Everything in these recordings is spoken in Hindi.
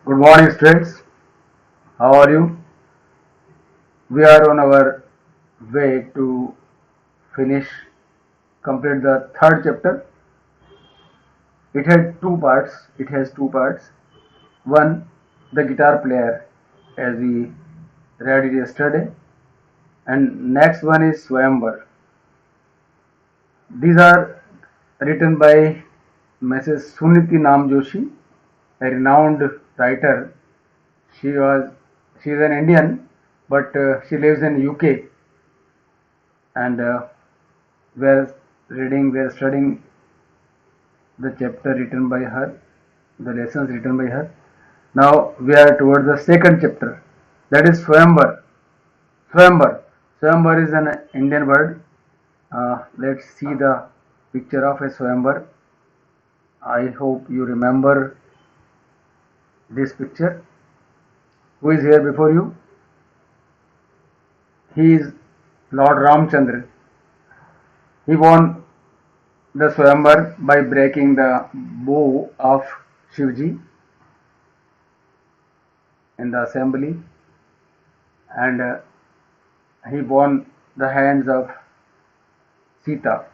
Good morning, students. How are you? We are on our way to finish, complete the third chapter. It had two parts. It has two parts. One, the guitar player, as we read it yesterday, and next one is Swayamvar. These are written by Mrs. Suniti Nam Joshi, a renowned writer. She is an Indian, but she lives in UK, and we're studying the chapter written by her, the lessons written by her. Now we are towards the second chapter, that is Swayamvar. Swayamvar. Swayamvar is an Indian word. Let's see the picture of a Swayamvar. I hope you remember this picture. Who is here before you? He is Lord Ramchandra. He won the Swayamvar by breaking the bow of Shivji in the assembly, and he won the hands of Sita.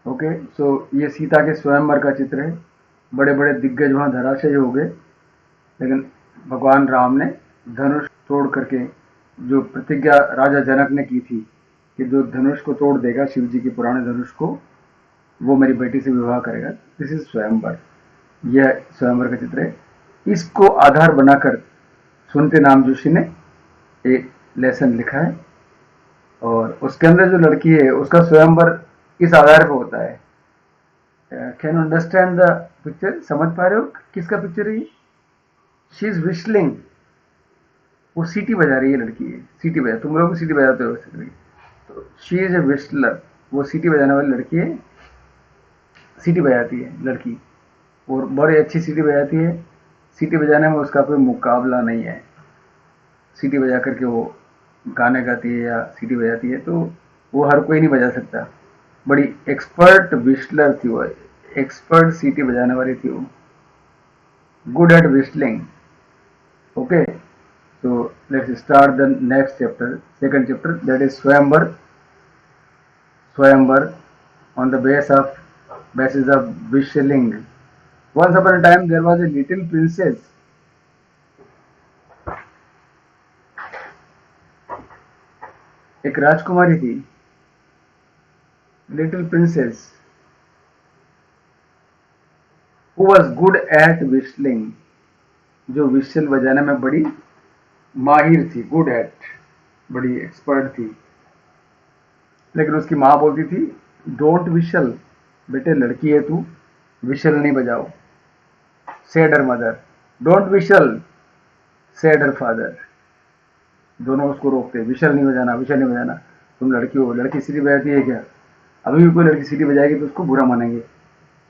Okay, so ये सीता के स्वयंवर का चित्र है. बड़े बड़े दिग्गज वहां धराशायी हो गए, लेकिन भगवान राम ने धनुष तोड़ करके, जो प्रतिज्ञा राजा जनक ने की थी कि जो धनुष को तोड़ देगा, शिव जी के पुराने धनुष को, वो मेरी बेटी से विवाह करेगा. दिस इज स्वयंवर. यह स्वयंवर का चित्र है. इसको आधार बनाकर सुनते नाम जोशी ने एक लेसन लिखा है, और उसके अंदर जो लड़की है उसका स्वयंवर इस आधार पर होता है. Can you understand the picture? समझ पा रहे हो किसका पिक्चर है ये? She is whistling. वो सीटी बजा रही है लड़की है. सीटी बजा, तुम लोग सीटी बजाते हो, तो शी इज ए विस्लर. वो सीटी बजाने वाली लड़की है, सीटी बजाती है लड़की, और बड़ी अच्छी सीटी बजाती है. सीटी बजाने में उसका कोई मुकाबला नहीं है. सीटी बजा करके वो गाने गाती है या सीटी बजाती है, तो वो हर कोई नहीं बजा सकता. बड़ी एक्सपर्ट विस्लर थी वो, एक्सपर्ट सीटी बजाने वाली थी वो, good at whistling. Okay, so let's start the next chapter, second chapter, that is Swayamvar. Swayamvar on the basis of Vishling. Once upon a time there was a little princess. एक राजकुमारी थी, little princess, who was good at whistling. जो विशल बजाने में बड़ी माहिर थी, गुड एट, बड़ी एक्सपर्ट थी. लेकिन उसकी माँ बोलती थी, डोंट विशल, बेटे लड़की है तू, विशल नहीं बजाओ. Said her mother. Don't we shall, said her father. दोनों उसको रोकते, विशल नहीं बजाना, विशल नहीं बजाना, तुम लड़की हो, लड़की सीटी बजाती है क्या? अभी भी कोई लड़की सीटी बजाएगी तो उसको बुरा मानेंगे.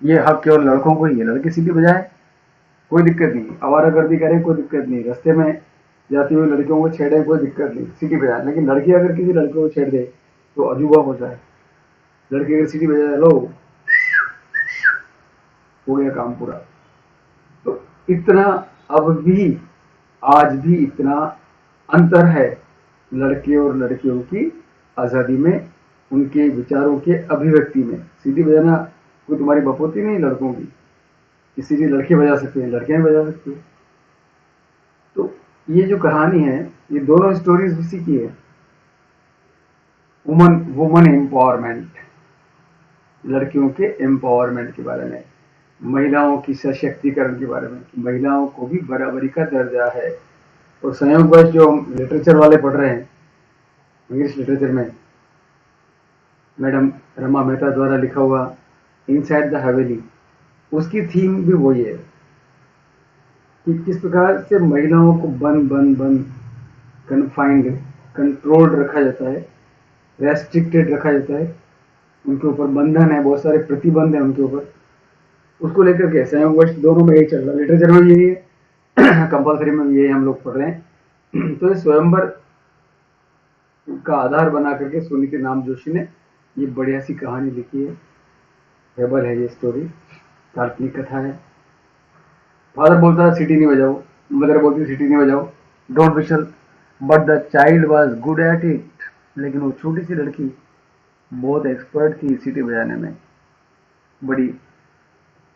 ये हक केवल लड़कों को ही है. लड़की सीटी बजाए कोई दिक्कत नहीं, आवारागर्दी करे कोई दिक्कत नहीं, रास्ते में जाती हुई लड़कियों को छेड़े कोई दिक्कत नहीं, सीटी बजाए. लेकिन लड़की अगर किसी लड़के को छेड़ दे तो अजूबा हो जाए. लड़की अगर सीटी बजाए, लो हो गया काम पूरा. तो इतना अब भी, आज भी इतना अंतर है लड़के और लड़कियों की आज़ादी में, उनके विचारों के अभिव्यक्ति में. सीटी बजाना कोई तुम्हारी बपोती नहीं लड़कों की. किसी की लड़के बजा सकते हैं, लड़कियां बजा सकती हैं. तो ये जो कहानी है, ये दोनों स्टोरीज इसी की है. वुमन एम्पावरमेंट, लड़कियों के एम्पावरमेंट के बारे में, महिलाओं की सशक्तिकरण के बारे में, महिलाओं को भी बराबरी का दर्जा है. और संयोगवश जो हम लिटरेचर वाले पढ़ रहे हैं, इंग्लिश लिटरेचर में, मैडम रमा मेहता द्वारा लिखा हुआ इनसाइड द हवेली, उसकी थीम भी वही है कि किस प्रकार से महिलाओं को बंद कन्फाइंड, कंट्रोल्ड रखा जाता है, रेस्ट्रिक्टेड रखा जाता है. उनके ऊपर बंधन है, बहुत सारे प्रतिबंध है उनके ऊपर. उसको लेकर के संयोगवश दोनों में यही चल रहा है. लिटरेचर में यही है, कंपल्सरी में यही हम लोग पढ़ रहे हैं. तो इस स्वयंवर का आधार बना करके सुनीति नाम जोशी ने ये बढ़िया सी कहानी लिखी है. फेबल है ये स्टोरी, काल्पनिक कथा है. फादर बोलता था सिटी नहीं बजाओ, मदर बोलती सिटी नहीं बजाओ, don't we shall, but the child was good at it. लेकिन वो छोटी सी लड़की बहुत एक्सपर्ट थी सिटी बजाने में, बड़ी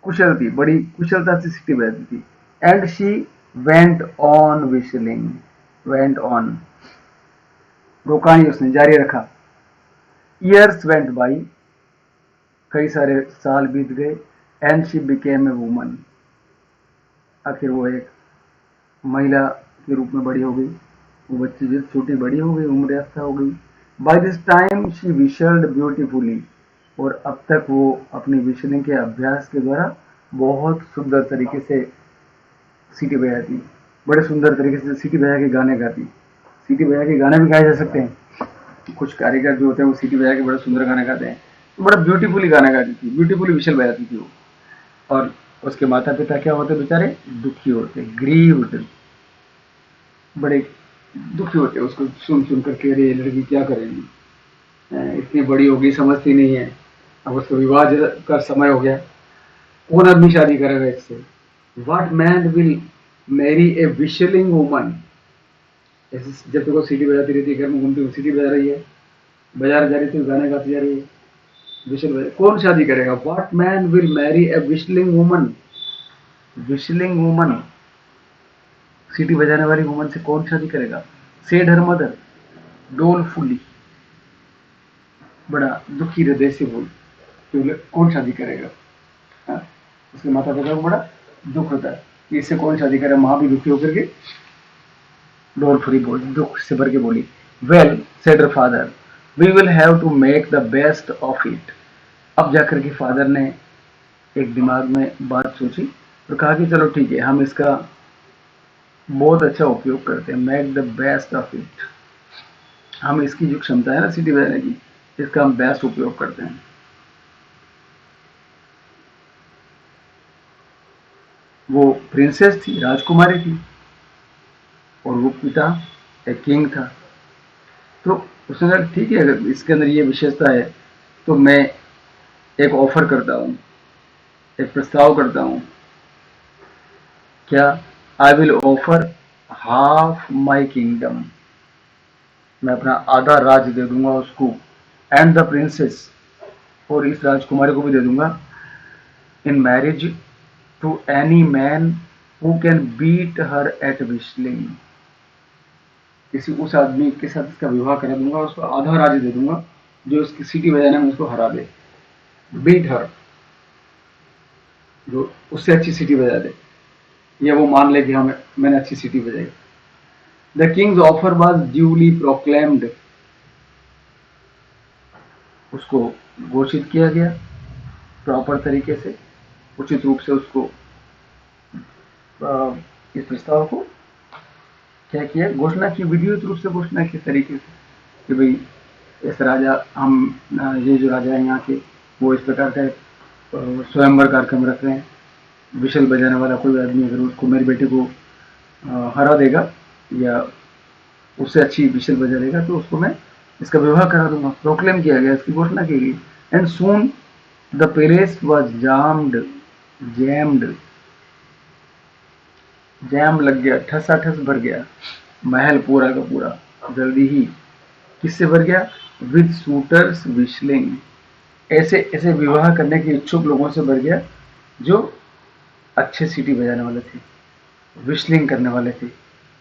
कुशल थी, बड़ी कुशलता से सिटी बजाती थी। And she went on whistling, went on, रोका नहीं उसने, जारी रखा। ईयर्स वेंट बाई, कई सारे साल बीत गए। And she became a woman, आखिर वो एक महिला के रूप में बड़ी हो गई। वो बच्ची जो छोटी बड़ी हो गई, उम्र याफ्ता हो गई। By this time she whistled beautifully, और अब तक वो अपनी विशलिंग के अभ्यास के द्वारा बहुत सुंदर तरीके से सीटी बजाती, बड़े सुंदर तरीके से सीटी बजा के गाने गाती। सीटी बजा के गाने भी गाए जा सकते हैं, कुछ कारीगर जो होते हैं वो सीटी बजा के बड़ा सुंदर गाना गाते हैं, तो बड़ा ब्यूटीफुली गाना गाती थी, ब्यूटीफुली विशल बजाती थी वो। और उसके माता पिता क्या होते बेचारे, दुखी होते, ग्रीव्ड, बड़े दुखी होते उसको सुन सुन करके, अरे लड़की क्या करेगी, इतनी बड़ी होगी, समझती नहीं है, अब उसका विवाह का समय हो गया, कौन आदमी शादी करेगा इससे। What man will marry a whistling woman. जब तक वो सीटी बजाती रहती है, घर में घूमती हुई सीटी बजा रही है, बाजार जा रही थी, गाने गाती जा रही है, विशल बजा, कौन शादी करेगा। What man will marry a whistling woman, whistling woman, सीटी बजाने वाली वुमन से कौन शादी करेगा। सेड हर मदर डोलफुली, बड़ा दुखी हृदय से बोल, तो कौन शादी करेगा। हाँ? उसके माता पिता को बड़ा दुख होता है कि इससे कौन शादी करे। माँ भी दुखी होकर के डोलफुली बोल, दुख से भर के बोली। Well said her father, we will have to make the best of it. अब जाकर के फादर ने एक दिमाग में बात सोची और कहा कि चलो ठीक है, हम इसका बहुत अच्छा उपयोग करते हैं, make the best of it. हम इसकी जो क्षमता है ना सीटी बजाने की, इसका हम बेस्ट उपयोग करते हैं। वो प्रिंसेस थी, राजकुमारी थी, और वो पिता एक किंग था। तो उसने कहा ठीक है, अगर इसके अंदर ये विशेषता है तो मैं एक ऑफर करता हूँ, एक प्रस्ताव करता हूँ। क्या, I will offer half my kingdom, मैं अपना आधा राज्य दे दूंगा उसको, एंड द प्रिंसेस, और इस राजकुमारी को भी दे दूंगा, in marriage to any man who can beat her at whistling. किसी उस आदमी के साथ इसका विवाह करा दूंगा, उसको आधा राज्य दे दूंगा जो उसकी सीटी बजाने में उसको हरा दे, बीट हर, जो उससे अच्छी सीटी बजा दे, या वो मान ले कि हाँ मैंने अच्छी सीटी बजाई। The Kings offer was duly proclaimed, उसको घोषित किया गया प्रॉपर तरीके से, उचित रूप से उसको इस प्रस्ताव को क्या किया, घोषणा की, विधिवत रूप से घोषणा की तरीके से कि भाई इस राजा, हम ये जो राजा है यहाँ के, वो इस प्रकार का स्वयंवर कार्यक्रम रख रहे हैं, विशल बजाने वाला कोई आदमी अगर उसको, मेरे बेटे को हरा देगा या उससे अच्छी विशल बजा देगा तो उसको मैं इसका विवाह करा दूंगा। प्रोक्लेम किया गया, इसकी घोषणा की गई। And soon the palace was jammed, jammed, jam लग गया, ठसाठस भर गया, महल पूरा का पूरा जल्दी ही किससे भर गया, विद सूटर्स विशलिंग, ऐसे ऐसे विवाह करने के इच्छुक लोगों से भर गया जो अच्छे सीटी बजाने वाले थे, विशलिंग करने वाले थे।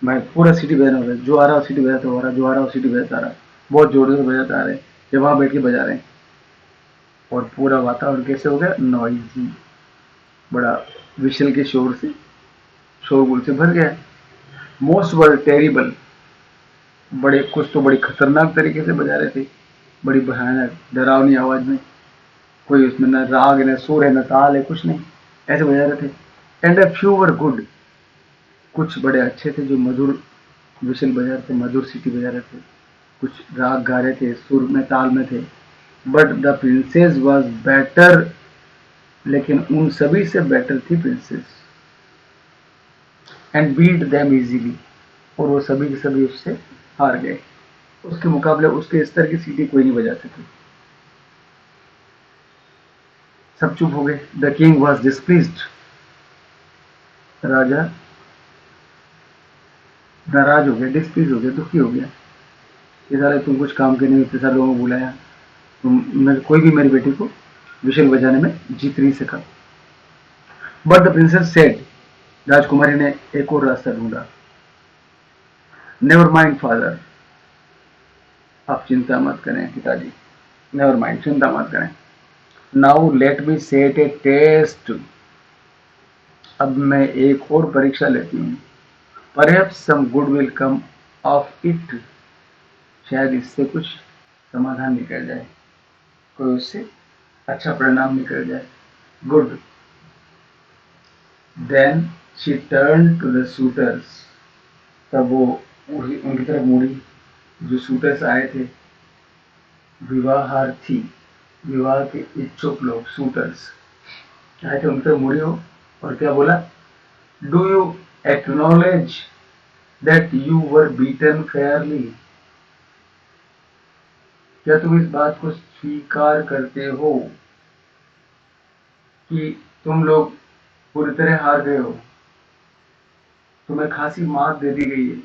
मैं पूरा सीटी बजाने वाले, जो आ रहा हो सीटी बजाता हो रहा, जो आ रहा हो सीटी बजाता आ रहा, बहुत जोर से बजाता आ रहे, या वहां बैठ के बजा रहे हैं, और पूरा वातावरण कैसे हो गया, नॉइजी, बड़ा विशल के शोर से, शोरगुल से भर गया। मोस्ट वर टेरिबल, बड़े कुछ तो बड़ी खतरनाक तरीके से बजा रहे थे, बड़ी भयानक डरावनी आवाज में, कोई उसमें न राग न सुर है न ताल है, कुछ नहीं, ऐसे बजा रहे थे। And a few were good, कुछ बड़े अच्छे थे जो मधुर विशल बजा रहे थे, मधुर सीटी बजा रहे थे, कुछ राग गा रहे थे, सुर में ताल में थे। But the princess was better, लेकिन उन सभी से बेटर थी princess. And beat them easily, और वो सभी के सभी उससे हार गए, उसके मुकाबले उसके स्तर की सीटी कोई नहीं बजा सकी। सब चुप हो गए। द किंग वॉज डिस्प्लीज्ड, राजा नाराज हो गया, डिस्प्लीज हो गया, दुखी हो गया कि साले तुम कुछ काम के नहीं, इतने सारे लोगों को बुलाया, कोई भी मेरी बेटी को विशल बजाने में जीत नहीं सका। बट द प्रिंसेस सेड, राजकुमारी ने एक और रास्ता ढूंढा। नेवर माइंड फादर, आप चिंता मत करें पिताजी, नेवर माइंड, चिंता मत करें। Now let me set a test, अब मैं एक और परीक्षा लेती हूँ। Perhaps some good will come of it, शायद इससे कुछ समाधान निकल जाए, कोई उससे अच्छा परिणाम निकल जाए। Good. Then she turn to the suitors, तब वो उनकी तरफ मुड़ी, जो सूटर्स आए थे, विवाहार्थी, विवाह के इच्छुक लोग, सूटर्स आए थे, उनकी तरफ मुड़ी हो और क्या बोला? Do you acknowledge that you were beaten Fairlie, क्या तुम इस बात को स्वीकार करते हो कि तुम लोग पूरी तरह हार गए हो, तुम्हें खासी मात दे दी गई है,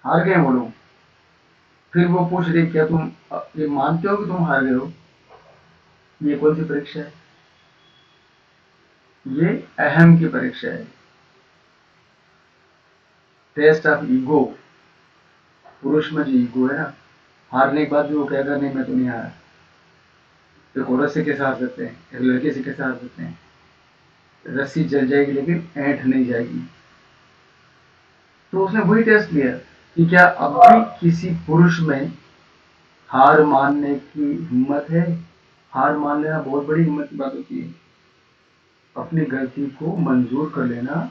हार गए वो लोग। फिर वो पूछ रही, क्या तुम ये मानते हो कि तुम हार गए हो? ये कौन सी परीक्षा है? ये अहम की परीक्षा है, टेस्ट ऑफ ईगो। पुरुष में जो ईगो है ना, हारने के बाद भी वो कहेगा नहीं मैं तो नहीं हारा। एक औरत से कैसे हार सकते हैं, एक लड़के से कैसे हार सकते हैं? रस्सी जल जाएगी लेकिन ऐंठ नहीं जाएगी। तो उसने वही टेस्ट लिया कि क्या अब भी किसी पुरुष में हार मानने की हिम्मत है। हार मान लेना बहुत बड़ी हिम्मत की बात होती है, अपनी गलती को मंजूर कर लेना,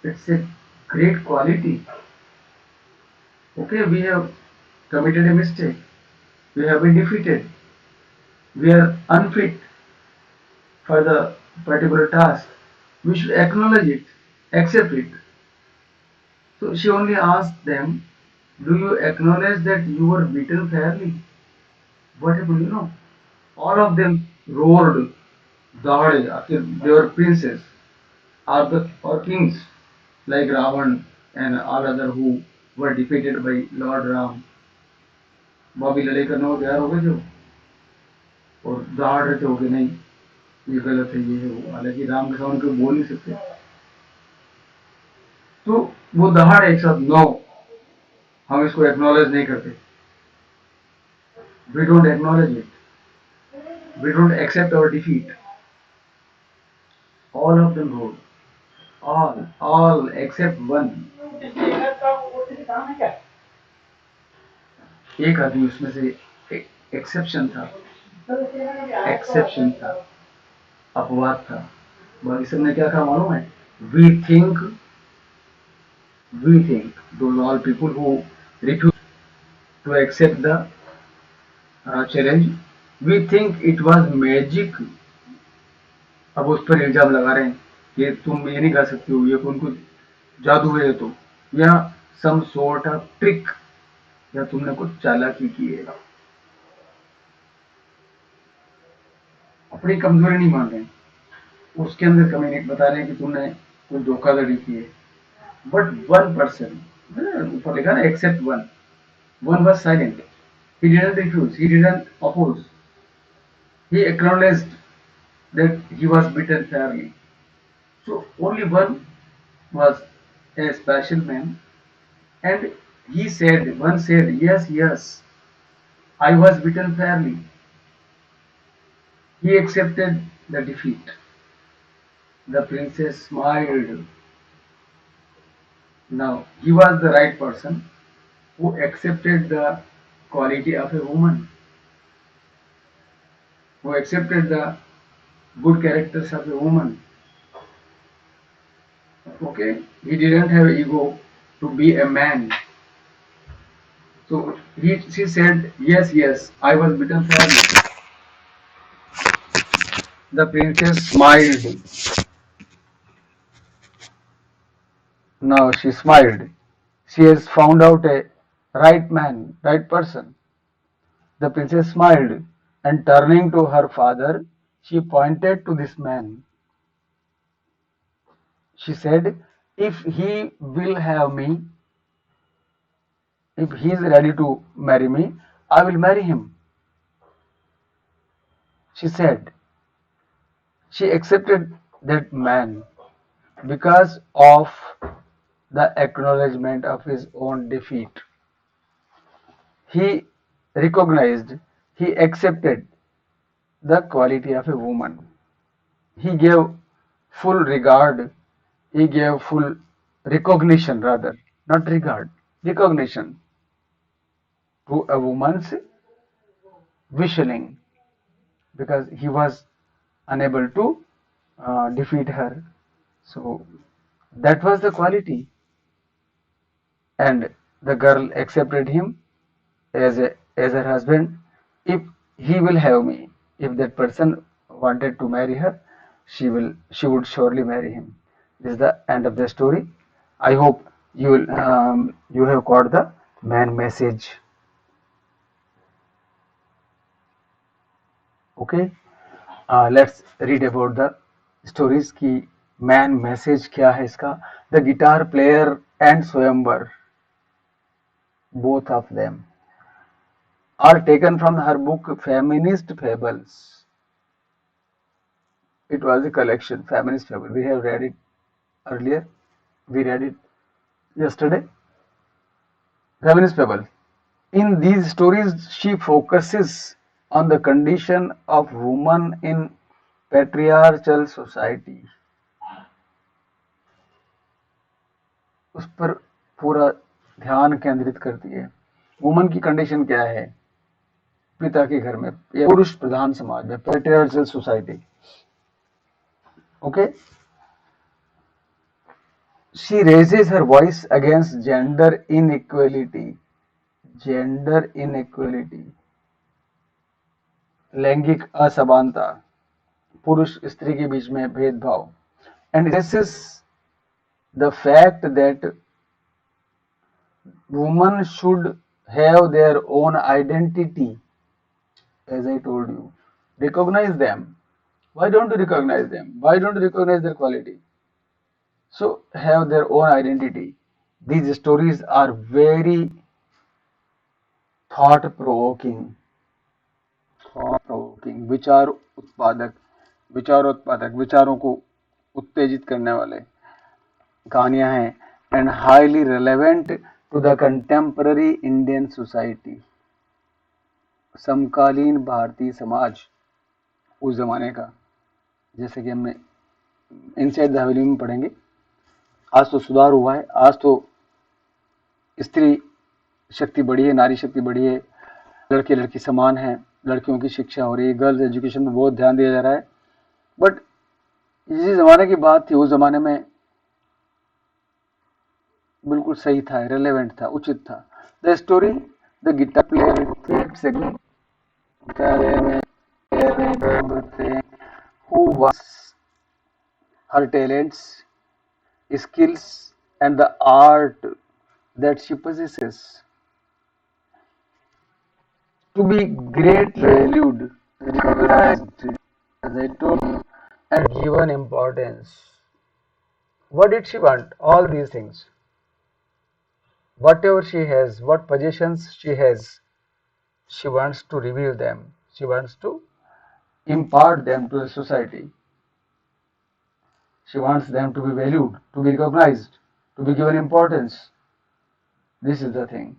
it's a great quality. Okay, we have committed a mistake, we have been defeated, we are unfit for the particular task, we should acknowledge it, accept it. So she only asked them, do you acknowledge that you were beaten fairly? What happened, you know? All of them roared, Dahade, they were princes, or kings, like Ravan and all other who were defeated by Lord Ram. Bobby लड़ाई करने को तैयार हो गए जो, और दहाड़ रहे थे हो गए, नहीं ये गलत है, ये है वो। हालांकि राम के सामने कोई बोल नहीं सकते, तो वो दहाड़ एक साथ, नो, हम इसको एक्नॉलेज नहीं करते, we don't acknowledge it, we don't accept our defeat. All of them rode, all except one. एक आदमी उसमें से एक्सेप्शन था, एक्सेप्शन था, अपवाद था। बाकी सबने क्या कहा मालूम है? We think, those all people who refuse to accept the challenge, we think it was magic। अब उस पर इल्जाम लगा रहे हैं कि तुम ये नहीं गा सकते हो, ये कौन कुछ जादू है, तो या सम सॉर्ट ऑफ ट्रिक, या तुमने कुछ चालाकी की है। अपनी कमजोरी नहीं मान रहे, उसके अंदर कमी नहीं बता रहे कि तुमने कुछ धोखाधड़ी की है। बट वन पर्सन, ऊपर लिखा ना except one, one was silent, he didn't refuse, he didn't oppose, he acknowledged that he was beaten fairly. So only one was a special man, and he said, one said, yes, yes, I was beaten fairly. He accepted the defeat. The princess smiled. Now, he was the right person who accepted the quality of a woman, who accepted the good characters of a woman. Okay, he didn't have ego to be a man. So she said, yes, yes, I was beaten fairly. The princess smiled. Now she smiled. She has found out a right man, right person. The princess smiled, and turning to her father, She pointed to this man. She said, if he will have me, if he is ready to marry me, I will marry him. She said, she accepted that man because of the acknowledgement of his own defeat. He recognized, he accepted the quality of a woman. He gave full regard, he gave full recognition, rather, not regard, recognition to a woman's wishing, because he was unable to defeat her. So that was the quality, and the girl accepted him as her husband. If he will have me, if that person wanted to marry her, she would surely marry him. This is the end of the story. I hope you have caught the main message. Okay, let's read about the stories की main message क्या है इसका. The guitar player and Swayamvar, both of them, are taken from her book Feminist Fables. It was a collection, Feminist Fable. We have read it earlier. We read it yesterday. Feminist Fable. In these stories, she focuses on the condition of women in patriarchal society. उस पर पूरा ध्यान केंद्रित करती है. वुमन की कंडीशन क्या है पिता के घर में, या पुरुष प्रधान समाज में, patriarchal society. Okay. She raises her voice against gender inequality. Gender inequality. लैंगिक असमानता, पुरुष स्त्री के बीच में भेदभाव. And stresses the fact that women should have their own identity. As I told you, recognize them. Why don't you recognize them? Why don't you recognize their quality? So have their own identity. These stories are very thought provoking. विचार उत्पादक, विचारोत्पादक, विचारों को उत्तेजित करने वाले कहानियां हैं. And highly relevant to the contemporary Indian society. समकालीन भारतीय समाज उस जमाने का, जैसे कि हमने इनसाइड द हवेली में पढ़ेंगे. आज तो सुधार हुआ है, आज तो स्त्री शक्ति बढ़ी है, नारी शक्ति बढ़ी है, लड़के लड़की समान है, लड़कियों की शिक्षा हो रही है, गर्ल्स एजुकेशन में बहुत ध्यान दिया जा रहा है. बट जिस जमाने की बात थी उस जमाने में बिल्कुल सही था, रेलेवेंट था, उचित था. The story the guitar player who was her talents, skills and the art that she possesses to be great valued, recognized, as I told you, and given importance. What did she want? All these things. Whatever she has, what possessions she has, she wants to reveal them. She wants to impart them to the society. She wants them to be valued, to be recognized, to be given importance. This is the thing.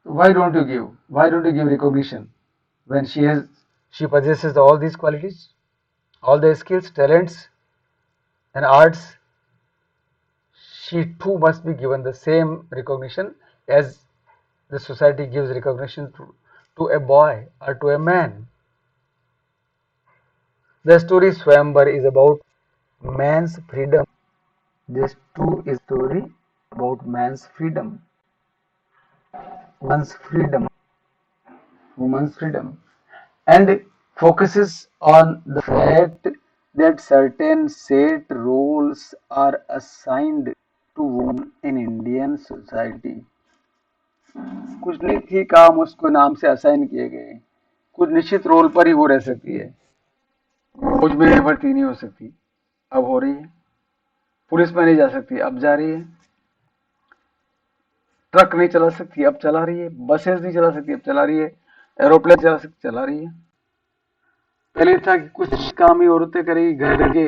Why don't you give? Why don't you give recognition when she possesses all these qualities, all the skills, talents, and arts? She too must be given the same recognition as the society gives recognition to a boy or to a man. The story Swayamvar is about man's freedom. This too is a story about man's freedom. One's freedom, woman's freedom, and focuses on the fact that certain set roles are assigned to women in Indian society. कुछ निश्चित काम उसको नाम से असाइन किए गए, कुछ निश्चित रोल पर ही वो रह सकती है. फौज में भर्ती नहीं हो सकती, अब हो रही है। पुलिस में नहीं जा सकती, अब जा रही है। ट्रक नहीं चला सकती, अब चला रही है। बसेस नहीं चला सकती, अब चला रही है। एरोप्लेन चला सकती, चला रही है। पहले था कि कुछ काम ही औरतें करेगी, घर घर के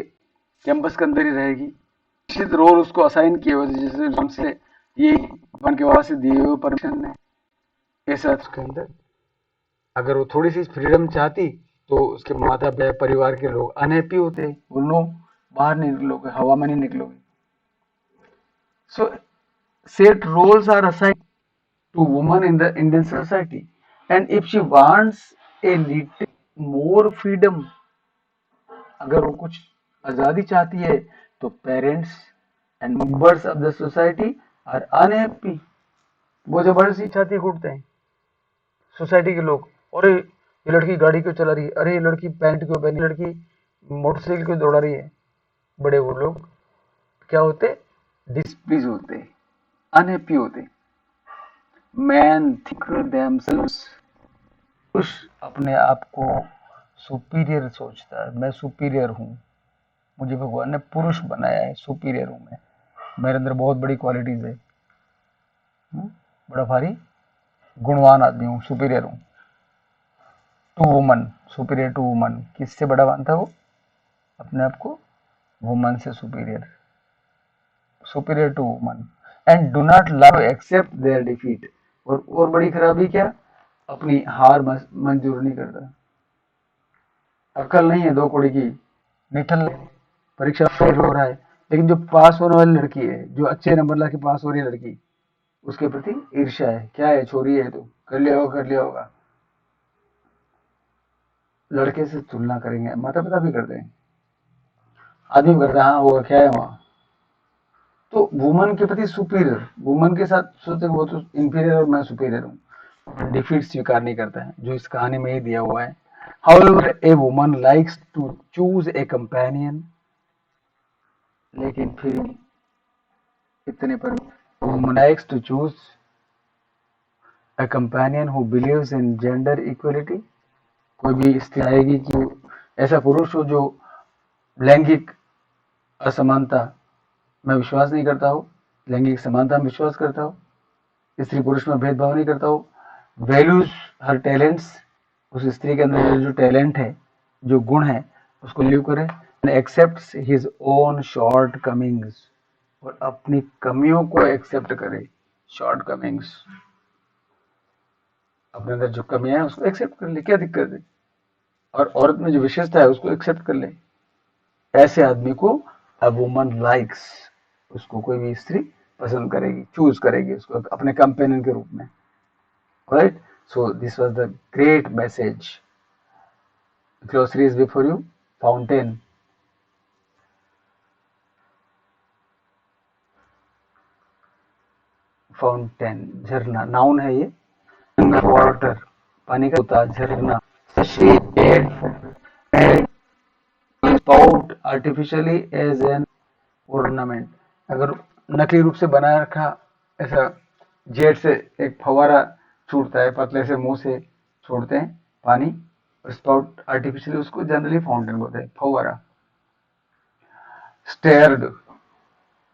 कैंपस के अंदर ही रहेगी, निश्चित रोल उसको असाइन किए हुए थे, जैसे हमसे ये अपन के वहां से दिए हुए परमिशन है, ऐसा उसके अंदर। अगर वो थोड़ी सी फ्रीडम चाहती तो उसके माता पिता परिवार के लोग अनहैप्पी होते, वो नो बाहर नहीं निकलोगे, हवा में नहीं निकलोगे। सो set roles are assigned to women in the Indian society, and if she wants a little more freedom, अगर वो कुछ आजादी चाहती है, तो parents and members of the society are unhappy. वो जबरदस्ती छाती कूटते हैं सोसाइटी के लोग। अरे ये लड़की गाड़ी क्यों चला रही है, अरे ये लड़की पैंट क्यों पहनी, लड़की मोटरसाइकिल क्यों दौड़ा रही है। बड़े वो लोग क्या होते, डिस्प्लीज होते, अनहैप्पी होते। मैन थिंक देमसेल्व्स, पुरुष अपने आप को सुपीरियर सोचता है, मैं सुपीरियर हूँ, मुझे भगवान ने पुरुष बनाया है, सुपीरियर हूँ मैं, मेरे अंदर बहुत बड़ी क्वालिटीज है, बड़ा भारी गुणवान आदमी हूँ, सुपीरियर हूँ। To woman, superior to woman, किससे बड़ा मानता है वो अपने आप को, वुमन से superior, superior to woman, and do not love accept their defeat. और बड़ी खराबी क्या, अपनी हार मंजूर नहीं करता। अकल नहीं है दो कौड़ी की, निठल, परीक्षा फेल हो रहा है, लेकिन जो पास होने वाली लड़की है, जो अच्छे नंबर ला के पास हो रही है लड़की, उसके प्रति ईर्ष्या है, क्या है, छोरी है तो कर लिया होगा, कर लिया होगा। लड़के से तुलना करेंगे, माता पिता भी करते हैं, आदमी करता है, हाँ होगा, क्या है वहां। तो वुमन के प्रति सुपीरियर, वुमन के साथ सोचते वो तो इंफीरियर और मैं सुपीरियर हूँ, डिफीट स्वीकार नहीं करता है, जो इस कहानी में ही दिया हुआ है। However, a woman likes to choose a companion, लेकिन फिर इतने पर woman likes to choose a companion who believes in gender equality। कोई भी स्थिति आएगी कि ऐसा पुरुष हो जो लैंगिक असमानता में विश्वास नहीं करता हो, लैंगिक समानता में विश्वास करता हो, स्त्री पुरुष में भेदभाव नहीं करता हो, वैल्यूज हर टैलेंट्स, उस स्त्री के अंदर जो टैलेंट है, जो गुण है, उसको लीव करे, accept his own shortcomings, और अपनी कमियों को एक्सेप्ट करे। शॉर्ट कमिंग्स, अपने अंदर जो कमियां है उसको एक्सेप्ट कर ले, क्या दिक्कत है, और औरत में जो विशेषता है उसको एक्सेप्ट कर ले। ऐसे आदमी को अ वुमन लाइक्स, उसको कोई भी स्त्री पसंद करेगी, चूज करेगी उसको अपने कंपेनियन के रूप में, right. So this was the great message. Glossary is before you, fountain, fountain झरना, नाउन है ये, वाटर पानी का होता, झरना, spout artificially as an ornament, अगर नकली रूप से बनाया रखा, ऐसा जेट से एक फवारा छूटता है, पतले से मुंह से छोड़ते हैं पानी, और स्पाउट आर्टिफिशियली, उसको जनरली फाउंटेन बोलते हैं, फवारा। स्टेयर्ड,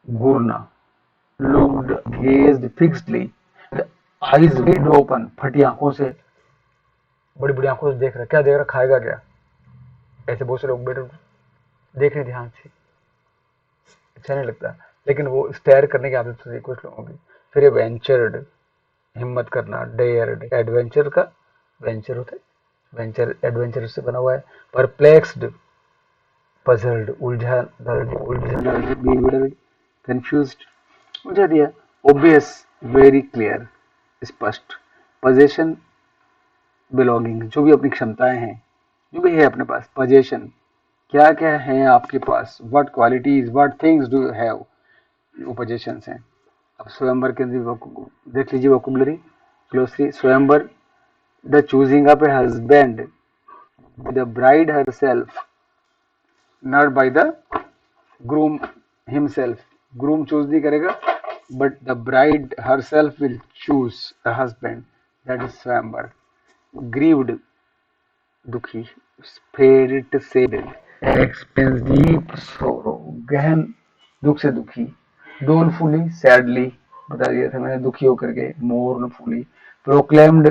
घूरना, looked, gazed fixedly, eyes wide open, फटी आंखों से, बड़ी बड़ी आंखों से देख रहा, क्या देख रहा, खाएगा क्या, ऐसे बहुत से लोग बैठे देख रहे ध्यान से, अच्छा नहीं लगता, लेकिन वो स्टेयर करने की आदत होती है कुछ लोगों की। फिर वेंचर्ड, हिम्मत करना, डेयर्ड, एडवेंचर का वेंचर होता है, वेंचर एडवेंचर से बना हुआ है। परप्लेक्स्ड, पजल्ड, उलझा, उलझा, कंफ्यूज्ड, उलझा दिया। ऑब्वियस, वेरी क्लियर, स्पष्ट। पोजेशन, बिलोंगिंग, जो भी अपनी क्षमताएं हैं, जो भी है अपने पास, पोजेशन, क्या क्या है आपके पास, what qualities, what things do you have, वो पोजेशंस हैं। अब स्वयंवर के अंदर देख लीजिए vocabulary, glossary. Swayamvar, the choosing of a husband, the bride herself, not by the groom himself, groom choose नहीं करेगा, but the bride herself will choose the husband, that is स्वयंवर। grieved, दुखी, faded, sad, एक्सपेंस डीप सोरो, गहन दुख से दुखी, डोलफुली सैडली बता दिया था मैंने, दुखी होकर के, मोurnfully, प्रोक्लेम्ड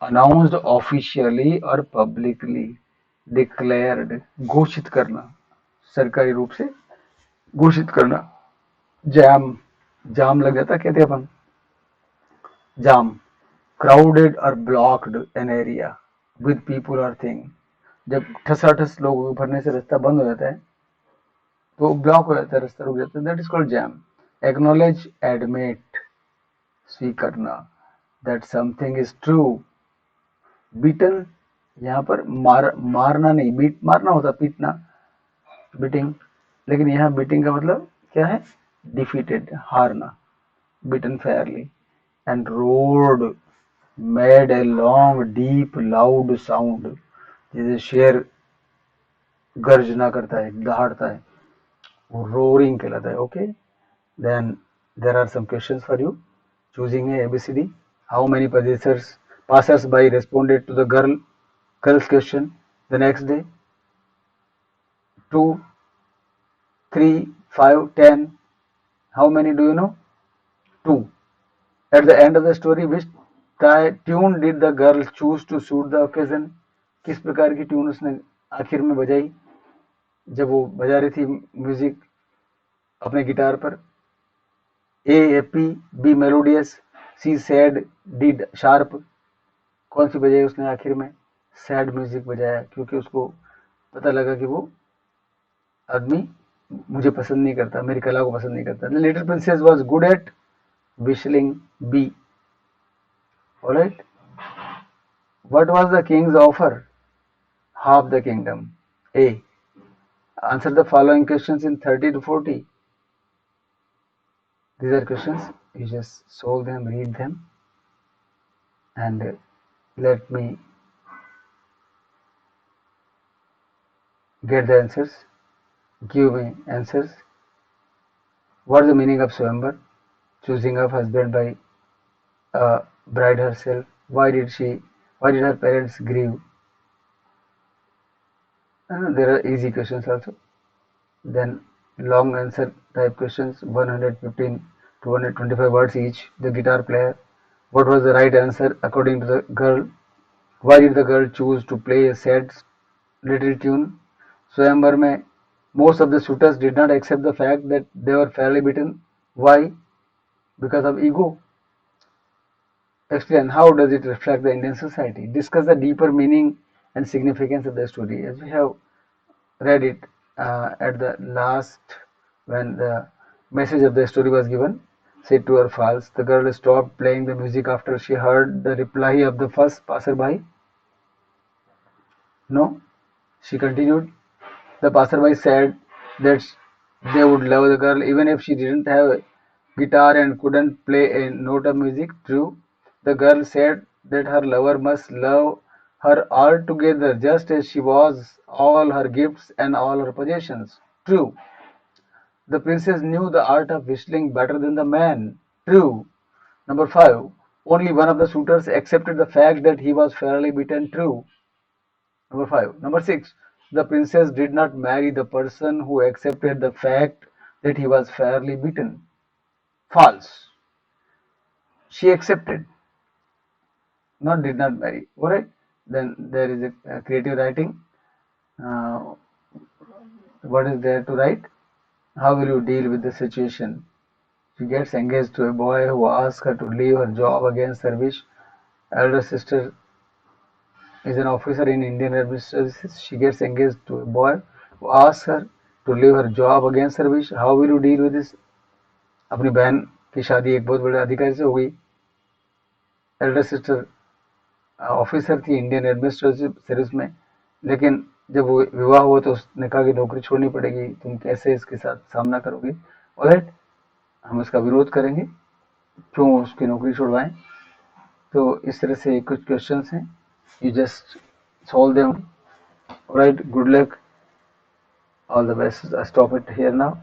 अनाउंस्ड ऑफिशियली और पब्लिकली, डिक्लेयर्ड घोषित करना, सरकारी रूप से घोषित करना, जैम जाम लग जाता कहते हैं अपन, जाम, क्राउडेड और blocked an area with people और थिंग, जब ठसाठस लोगों के भरने से रास्ता बंद हो जाता है तो ब्लॉक हो जाता है, रास्ता रुक जाता है, that is called jam. Acknowledge admit स्वीकारना, that something is true. Beaten यहाँ पर मारना नहीं, बीट मारना होता पीटना, बीटिंग, लेकिन यहाँ बीटिंग का मतलब क्या है, डिफीटेड हारना, beaten Fairlie. And road made a long deep loud sound, जैसे शेर गर्जना करता है, दहाड़ता है, वो रोरिंग कहलाता है। Okay, then there are some questions for you, choosing a ABCD. How many passers by responded to the girl's question the next day? 2, 3, 5, 10. How many do you know? 2. At the end of the story, which tune did the girl choose to suit the occasion? किस प्रकार की ट्यून उसने आखिर में बजाई जब वो बजा रही थी म्यूजिक अपने गिटार पर? A happy, B melodious, C sad, D sharp. कौन सी बजाई उसने आखिर में? सैड म्यूजिक बजाया, क्योंकि उसको पता लगा कि वो आदमी मुझे पसंद नहीं करता, मेरी कला को पसंद नहीं करता। The little princess was good at whistling, B. Alright. What was the king's offer? Half the kingdom, A. Answer the following questions in 30 to 40. These are questions, you just solve them, read them, and let me get the answers. Give me answers. What is the meaning of Swayamvar? Choosing of husband by bride herself. Why did her parents grieve? There are easy questions also. Then long answer type questions, 115 to 125 words each. The guitar player. What was the right answer according to the girl? Why did the girl choose to play a sad little tune? Swayamvar में most of the suitors did not accept the fact that they were fairly beaten. Why? Because of ego. Explain how does it reflect the Indian society. Discuss the deeper meaning and significance of the story. As we have read it at the last, when the message of the story was given, say true or false. The girl stopped playing the music after she heard the reply of the first passerby. No, she continued. The passerby said that they would love the girl even if she didn't have a guitar and couldn't play a note of music. True. The girl said that her lover must love her altogether, just as she was, all her gifts and all her possessions. True. The princess knew the art of whistling better than the man. True. Number 5. Only one of the suitors accepted the fact that he was fairly beaten. True. Number 5. Number 6. The princess did not marry the person who accepted the fact that he was fairly beaten. False. She accepted, not did not marry. Alright. Then there is a creative writing. Uh, what is there to write? How will you deal with the situation? She gets engaged to a boy who asks her to leave her job against her wish. Elder sister is an officer in Indian Armed Services. She gets engaged to a boy who asks her to leave her job against her wish. How will you deal with this? अपनी बहन की शादी एक बहुत बड़े अधिकारी से हो गई। एल्डर सिस्टर ऑफिसर थी इंडियन एडमिनिस्ट्रेटिव सर्विस में, लेकिन जब वो विवाह हुआ तो उसने कहा कि नौकरी छोड़नी पड़ेगी, तुम कैसे इसके साथ सामना करोगे? ऑलराइट, हम इसका विरोध करेंगे, क्यों उसकी नौकरी छुड़वाएं? तो इस तरह से कुछ क्वेश्चंस हैं, you just solve them. Alright, good luck, all the best. I stop it here now.